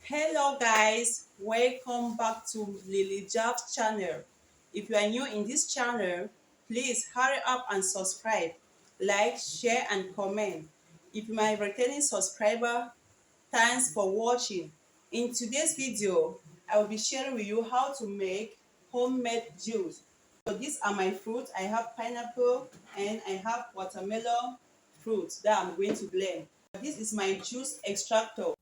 Hello guys, welcome back to Lily Job's channel. If you are new in this channel, please hurry up and subscribe, like, share and comment. If you are a returning subscriber, thanks for watching. In today's video, I will be sharing with you how to make homemade juice. So these are my fruits. I have pineapple and I have watermelon fruits that I'm going to blend. This is my juice extractor.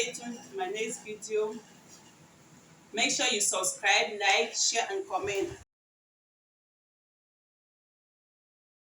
stay tuned to my next video. Make sure you subscribe, like, share, and comment.